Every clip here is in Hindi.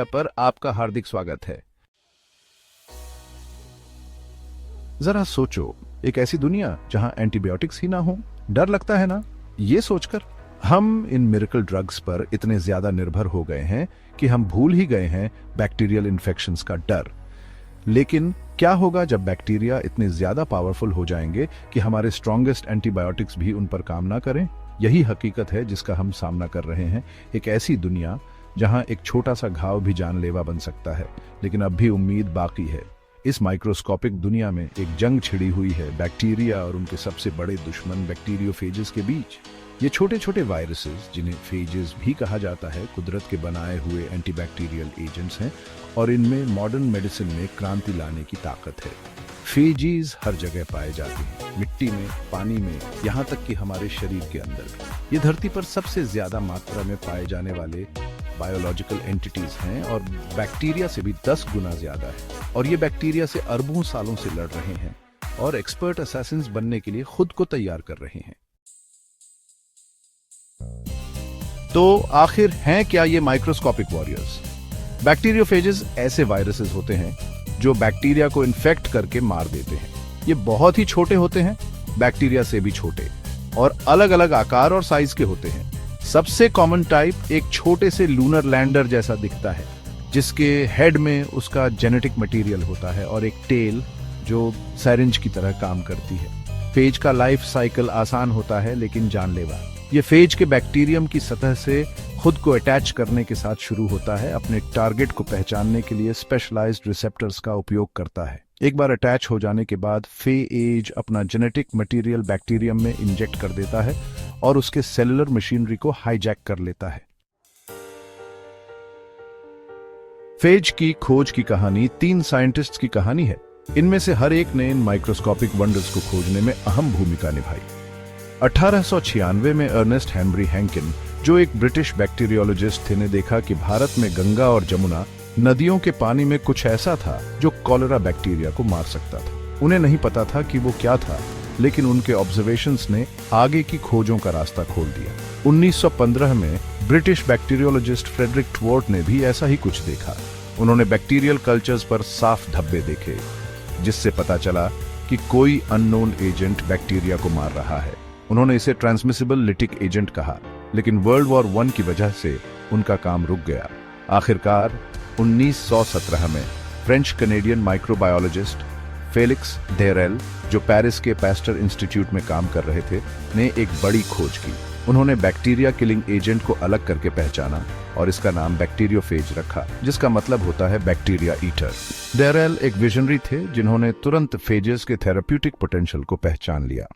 पर आपका हार्दिक स्वागत है। जरा सोचो, एक ऐसी दुनिया जहां एंटीबायोटिक्स ही ना हो। डर लगता है ना ये सोचकर। हम इन मिरेकल ड्रग्स पर इतने ज्यादा निर्भर हो गए हैं कि हम भूल ही गए हैं बैक्टीरियल इन्फेक्शंस का डर। लेकिन क्या होगा जब बैक्टीरिया इतने ज्यादा पावरफुल हो जाएंगे कि हमारे स्ट्रॉन्गेस्ट एंटीबायोटिक्स भी उन पर काम ना करें? यही हकीकत है जिसका हम सामना कर रहे हैं। एक ऐसी दुनिया जहां एक छोटा सा घाव भी जानलेवा बन सकता है, लेकिन अब भी उम्मीद बाकी है। इस माइक्रोस्कोपिक दुनिया में एक जंग छिड़ी हुई है बैक्टीरिया और उनके सबसे बड़े दुश्मन बैक्टीरियोफेजेस के बीच। ये छोटे छोटे वायरसेस, जिन्हें फेजेस भी कहा जाता है, कुदरत के बनाए हुए एंटीबैक्टीरियल एजेंट्स हैं और इनमें मॉडर्न मेडिसिन में क्रांति लाने की ताकत है। फेजीज हर जगह पाए जाते हैं, मिट्टी में, पानी में, यहाँ तक कि हमारे शरीर के अंदर भी। ये धरती पर सबसे ज्यादा मात्रा में पाए जाने वाले बायोलॉजिकल एंटिटीज हैं और बैक्टीरिया से भी 10 गुना ज्यादा है। और ये बैक्टीरिया से अरबों सालों से लड़ रहे हैं और एक्सपर्ट असैसिन्स बनने के लिए खुद को तैयार कर रहे हैं। तो आखिर हैं क्या ये माइक्रोस्कोपिक वॉरियर्स? बैक्टीरियोफेजेस ऐसे वायरसेस होते हैं जो बैक्टीरिया को इन्फेक्ट करके मार देते हैं। ये बहुत ही छोटे होते हैं, बैक्टीरिया से भी छोटे, और अलग अलग आकार और साइज के होते हैं। सबसे कॉमन टाइप एक छोटे से लूनर लैंडर जैसा दिखता है, जिसके हेड में उसका जेनेटिक मटेरियल होता है और एक टेल जो साइरिंज की तरह काम करती है। फेज का लाइफ साइकिल आसान होता है लेकिन जानलेवा। ये फेज के बैक्टीरियम की सतह से खुद को अटैच करने के साथ शुरू होता है। अपने टारगेट को पहचानने के लिए स्पेशलाइज्ड रिसेप्टर्स का उपयोग करता है। एक बार अटैच हो जाने के बाद फेज अपना जेनेटिक मटेरियल बैक्टीरियम में इंजेक्ट कर देता है और उसके सेलुलर मशीनरी को हाईजैक कर लेता है। फेज की खोज की कहानी 3 साइंटिस्ट्स की कहानी है। इनमें से हर एक ने इन माइक्रोस्कोपिक वंडर्स को खोजने में अहम भूमिका निभाई। 1896 में अर्नेस्ट हेनरी हैंकिन, जो एक ब्रिटिश बैक्टीरियोलॉजिस्ट थे, ने देखा कि भारत में गंगा और जमुना नदियों के पानी में कुछ ऐसा था जो कॉलेरा बैक्टीरिया को मार सकता था। उन्हें नहीं पता था कि वो क्या था, लेकिन उनके ऑब्जर्वेशंस ने आगे की खोजों का रास्ता खोल दिया। 1915 में ब्रिटिश बैक्टीरियोलॉजिस्ट फ्रेडरिक ट्वॉर्ट ने भी ऐसा ही कुछ देखा। उन्होंने बैक्टीरियल कल्चर्स पर साफ धब्बे देखे, जिससे पता चला कि कोई अननोन एजेंट बैक्टीरिया को मार रहा है। उन्होंने इसे ट्रांसमिसिबल लिटिक एजेंट कहा, लेकिन वर्ल्ड वॉर 1 की वजह से उनका काम रुक गया। आखिरकार 1917 में French Canadian microbiologist Felix d'Herelle, जो पेरिस के पैस्टर इंस्टीट्यूट में काम कर रहे थे, ने एक बड़ी खोज की। उन्होंने बैक्टीरिया किलिंग एजेंट को अलग करके पहचाना और इसका नाम बैक्टीरियोफेज रखा, जिसका मतलब होता है बैक्टीरिया ईटर। डेरेल एक विजनरी थे जिन्होंने तुरंत फेजेस के थेराप्यूटिक पोटेंशियल को पहचान लिया।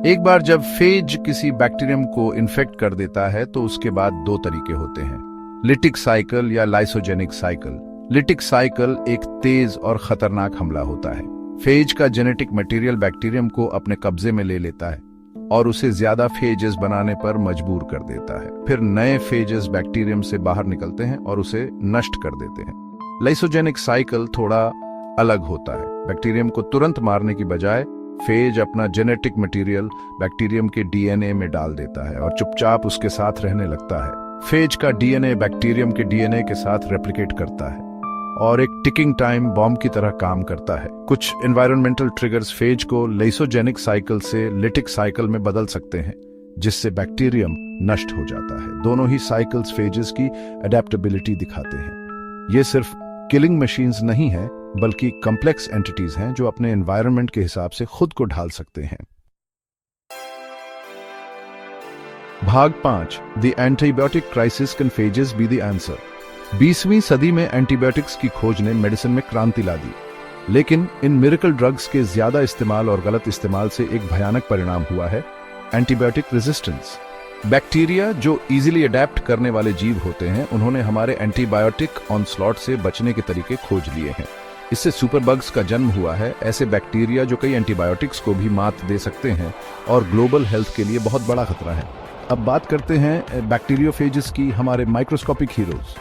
एक बार जब फेज किसी बैक्टीरियम को इन्फेक्ट कर देता है तो उसके बाद 2 तरीके होते हैं, लिटिक साइकिल या लाइसोजेनिक साइकिल। लिटिक साइकिल एक तेज और खतरनाक हमला होता है। फेज का जेनेटिक मटेरियल बैक्टीरियम को अपने कब्जे में ले लेता है और उसे ज्यादा फेजेस बनाने पर मजबूर कर देता है। फिर नए फेजेस बैक्टीरियम से बाहर निकलते हैं और उसे नष्ट कर देते हैं। लाइसोजेनिक साइकिल थोड़ा अलग होता है। बैक्टीरियम को तुरंत मारने की बजाय फेज अपना जेनेटिक मटेरियल बैक्टीरियम के डीएनए में डाल देता है और चुपचाप उसके साथ रहने लगता है। फेज का डीएनए बैक्टीरियम के डीएनए के साथ रेप्लिकेट करता है और एक टिकिंग टाइम बॉम्ब की तरह काम करता है। कुछ एनवायरमेंटल ट्रिगर्स फेज को लाइसोजेनिक साइकिल से लिटिक साइकिल में बदल सकते हैं, जिससे बैक्टीरियम नष्ट हो जाता है। दोनों ही साइकिल्स फेजेस की अडेप्टेबिलिटी दिखाते हैं। ये सिर्फ किलिंग मशीन्स नहीं है, बल्कि कॉम्प्लेक्स एंटिटीज हैं जो अपने एनवायरनमेंट के हिसाब से खुद को ढाल सकते हैं। भाग 5, the antibiotic crisis can phages be the answer. 20वीं सदी में एंटीबायोटिक्स की खोज ने मेडिसिन में क्रांति ला दी, लेकिन इन मिरेकल ड्रग्स के ज्यादा इस्तेमाल और गलत इस्तेमाल से एक भयानक परिणाम हुआ है, एंटीबायोटिक रेजिस्टेंस। बैक्टीरिया, जो इजीली अडेप्ट करने वाले जीव होते हैं, उन्होंने हमारे एंटीबायोटिक ऑनस्लॉट से बचने के तरीके खोज लिए हैं। इससे सुपरबग्स का जन्म हुआ है, ऐसे बैक्टीरिया जो कई एंटीबायोटिक्स को भी मात दे सकते हैं और ग्लोबल हेल्थ के लिए बहुत बड़ा खतरा है। अब बात करते हैं बैक्टीरियोफेजेस की, हमारे microscopic heroes.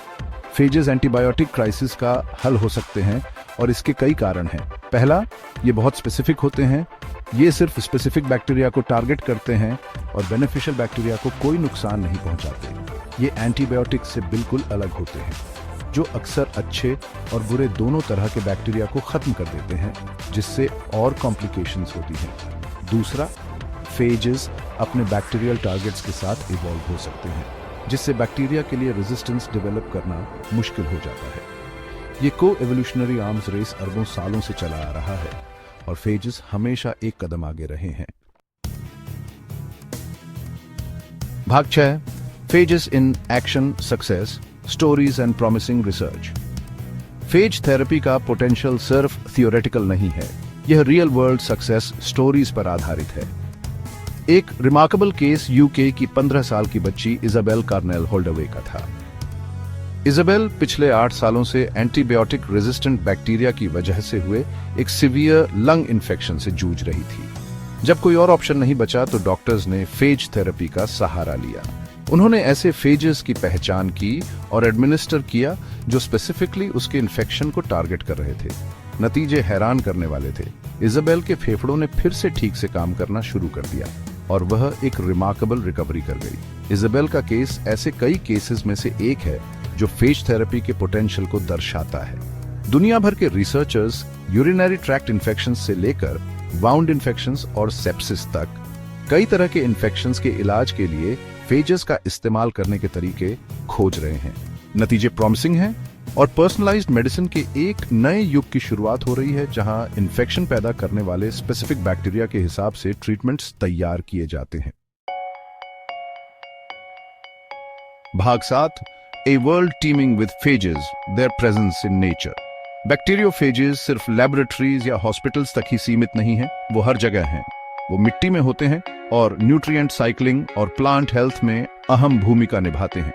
Phases antibiotic crisis का हल हो सकते हैं और इसके कई कारण हैं। पहला, ये बहुत स्पेसिफिक होते हैं। ये सिर्फ स्पेसिफिक बैक्टीरिया को टारगेट करते हैं और बेनिफिशियल बैक्टीरिया को कोई नुकसान नहीं पहुंचाते। ये एंटीबायोटिक से बिल्कुल अलग होते हैं, जो अक्सर अच्छे और बुरे दोनों तरह के बैक्टीरिया को खत्म कर देते हैं, जिससे और कॉम्प्लिकेशंस होती हैं। दूसरा, फेजेस अपने बैक्टीरियल टारगेट्स के साथ इवॉल्व हो सकते हैं, जिससे बैक्टीरिया के लिए रेजिस्टेंस डेवलप करना मुश्किल हो जाता है। ये को एवोल्यूशनरी आर्म्स रेस अरबों सालों से चला आ रहा है और फेजेस हमेशा एक कदम आगे रहे हैं। भाग 6, phases in action, success, stories and promising research. Phage therapy का पोटेंशियल सिर्फ थियोरेटिकल नहीं है, यह रियल वर्ल्ड सक्सेस स्टोरीज पर आधारित है। एक रिमार्केबल केस यूके की 15 साल की बच्ची इजाबेल कार्नेल होल्डवे का था। इजाबेल पिछले 8 सालों से एंटीबायोटिक रेजिस्टेंट बैक्टीरिया की वजह से हुए एक सीवियर लंग इन्फेक्शन से जूझ रही थी। जब कोई और ऑप्शन नहीं बचा तो डॉक्टर्स ने फेज थेरेपी का सहारा लिया। उन्होंने ऐसे फेजेस की पहचान की और एडमिनिस्टर किया जो स्पेसिफिकली उसके इन्फेक्शन को टारगेट कर रहे थे। नतीजे हैरान करने वाले थे। इजाबेल के फेफड़ों ने फिर से ठीक से काम करना शुरू कर दिया और वह एक रिमार्केबल रिकवरी कर गई। इजाबेल का केस ऐसे कई केसेस में से एक है जो फेज थेरेपी के पोटेंशियल को दर्शाता है। दुनिया भर के रिसर्चर्स यूरिनरी ट्रैक्ट इन्फेक्शंस से लेकर वाउंड इन्फेक्शंस और सेप्सिस तक कई तरह के इन्फेक्शंस के इलाज के लिए फेजेस का इस्तेमाल करने के तरीके खोज रहे हैं। नतीजे प्रॉमिसिंग हैं और पर्सनलाइज्ड मेडिसिन के एक नए युग की शुरुआत हो रही है, जहां इन्फेक्शन पैदा करने वाले स्पेसिफिक बैक्टीरिया के हिसाब से ट्रीटमेंट्स तैयार किए जाते हैं। भाग 7, A world teeming with phages, their presence in nature. Bacteriophages सिर्फ लैबोरेटरीज या हॉस्पिटल्स तक ही सीमित नहीं है, वो हर जगह हैं। वो मिट्टी में होते हैं और न्यूट्रिएंट साइक्लिंग और प्लांट हेल्थ में अहम भूमिका निभाते हैं।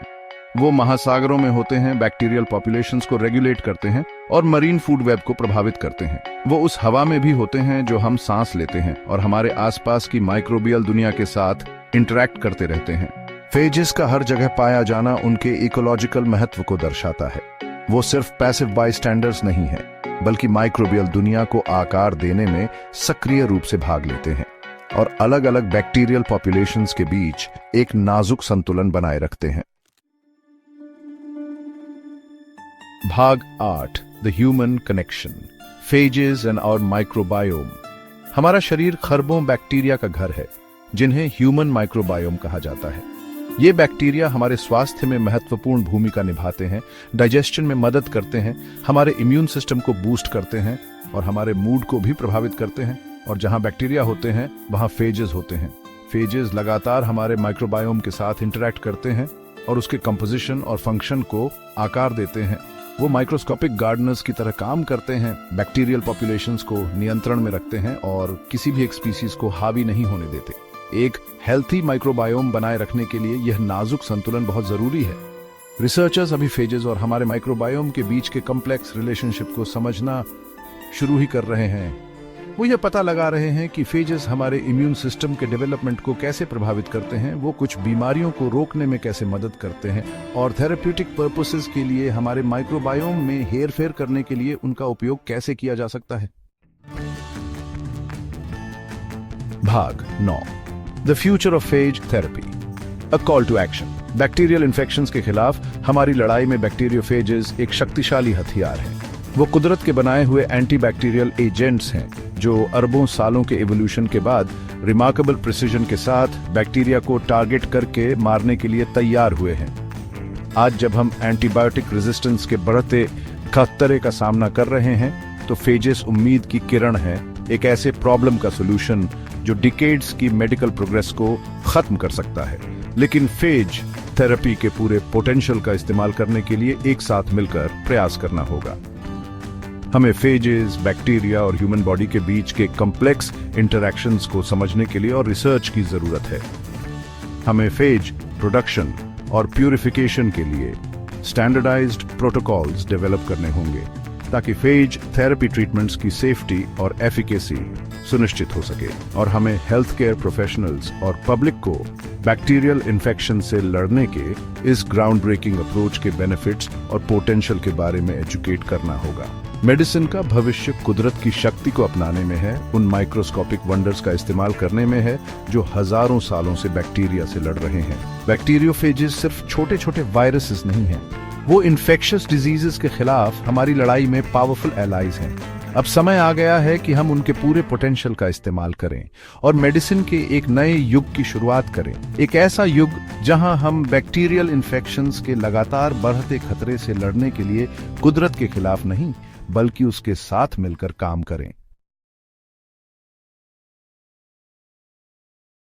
वो महासागरों में होते हैं, बैक्टीरियल पॉपुलेशंस को रेगुलेट करते हैं और मरीन फूड वेब को प्रभावित करते हैं। वो उस हवा में भी होते हैं जो हम सांस लेते हैं और हमारे आसपास की माइक्रोबियल दुनिया के साथ इंटरैक्ट करते रहते हैं। फेजेस का हर जगह पाया जाना उनके इकोलॉजिकल महत्व को दर्शाता है। वो सिर्फ पैसिव बायस्टैंडर्स नहीं है, बल्कि माइक्रोबियल दुनिया को आकार देने में सक्रिय रूप से भाग लेते हैं और अलग अलग बैक्टीरियल पॉपुलेशंस के बीच एक नाजुक संतुलन बनाए रखते हैं। भाग 8, the human connection, phages and our microbiome. हमारा शरीर खरबों बैक्टीरिया का घर है, जिन्हें ह्यूमन माइक्रोबायोम कहा जाता है। ये बैक्टीरिया हमारे स्वास्थ्य में महत्वपूर्ण भूमिका निभाते हैं, डाइजेशन में मदद करते हैं, हमारे इम्यून सिस्टम को बूस्ट करते हैं और हमारे मूड को भी प्रभावित करते हैं। और जहां बैक्टीरिया होते हैं वहां फेजेस होते हैं। फेजेस लगातार हमारे माइक्रोबायोम के साथ इंटरैक्ट करते हैं और उसके कंपोजिशन और फंक्शन को आकार देते हैं। वो माइक्रोस्कोपिक गार्डनर्स की तरह काम करते हैं, बैक्टीरियल पॉपुलेशंस को नियंत्रण में रखते हैं और किसी भी एक स्पीसीज को हावी नहीं होने देते। एक हेल्थी माइक्रोबायोम बनाए रखने के लिए यह नाजुक संतुलन बहुत जरूरी है। रिसर्चर्स अभी फेजेस और हमारे माइक्रोबायोम के बीच के कॉम्प्लेक्स रिलेशनशिप को समझना शुरू ही कर रहे हैं। वो ये पता लगा रहे हैं कि फेजेस हमारे इम्यून सिस्टम के डेवलपमेंट को कैसे प्रभावित करते हैं, वो कुछ बीमारियों को रोकने में कैसे मदद करते हैं और थेरेप्यूटिक पर्पसेस के लिए हमारे माइक्रोबायोम में हेरफेर करने के लिए उनका उपयोग कैसे किया जा सकता है। भाग 9, the future of phage therapy, a call to action. Bacterial infections के खिलाफ हमारी लड़ाई में बैक्टीरियोफेजेस एक शक्तिशाली हथियार है। वो कुदरत के बनाए हुए एंटीबैक्टीरियल एजेंट्स हैं जो अरबों सालों के इवोल्यूशन के बाद रिमार्केबल प्रिसीजन के साथ बैक्टीरिया को टारगेट करके मारने के लिए तैयार हुए हैं। आज जब हम एंटीबायोटिक रेजिस्टेंस के बढ़ते खतरे का सामना कर रहे हैं, तो फेजेस उम्मीद की किरण है, एक ऐसे प्रॉब्लम का सोल्यूशन जो डिकेड्स की मेडिकल प्रोग्रेस को खत्म कर सकता है। लेकिन फेज थेरेपी के पूरे पोटेंशियल का इस्तेमाल करने के लिए एक साथ मिलकर प्रयास करना होगा। हमें फेजेस, बैक्टीरिया और ह्यूमन बॉडी के बीच के कॉम्प्लेक्स इंटरैक्शंस को समझने के लिए और रिसर्च की जरूरत है। हमें फेज प्रोडक्शन और प्यूरिफिकेशन के लिए स्टैंडर्डाइज्ड प्रोटोकॉल्स डेवलप करने होंगे ताकि फेज थेरेपी ट्रीटमेंट्स की सेफ्टी और एफिकेसी सुनिश्चित हो सके। और हमें हेल्थ केयर प्रोफेशनल्स और पब्लिक को बैक्टीरियल इन्फेक्शन से लड़ने के इस ग्राउंड ब्रेकिंग अप्रोच के बेनिफिट्स और पोटेंशियल के बारे में एजुकेट करना होगा। मेडिसिन का भविष्य कुदरत की शक्ति को अपनाने में है, उन माइक्रोस्कोपिक वंडर्स का इस्तेमाल करने में है जो हजारों सालों से बैक्टीरिया से लड़ रहे हैं। बैक्टीरियोफेजेस सिर्फ छोटे छोटे वायरसेस नहीं हैं, वो इन्फेक्शियस डिजीजेस के खिलाफ हमारी लड़ाई में पावरफुल एलाइज हैं। अब समय आ गया है कि हम उनके पूरे पोटेंशियल का इस्तेमाल करें और मेडिसिन के एक नए युग की शुरुआत करें, एक ऐसा युग जहां हम बैक्टीरियल इन्फेक्शंस के लगातार बढ़ते खतरे से लड़ने के लिए कुदरत के खिलाफ नहीं बल्कि उसके साथ मिलकर काम करें।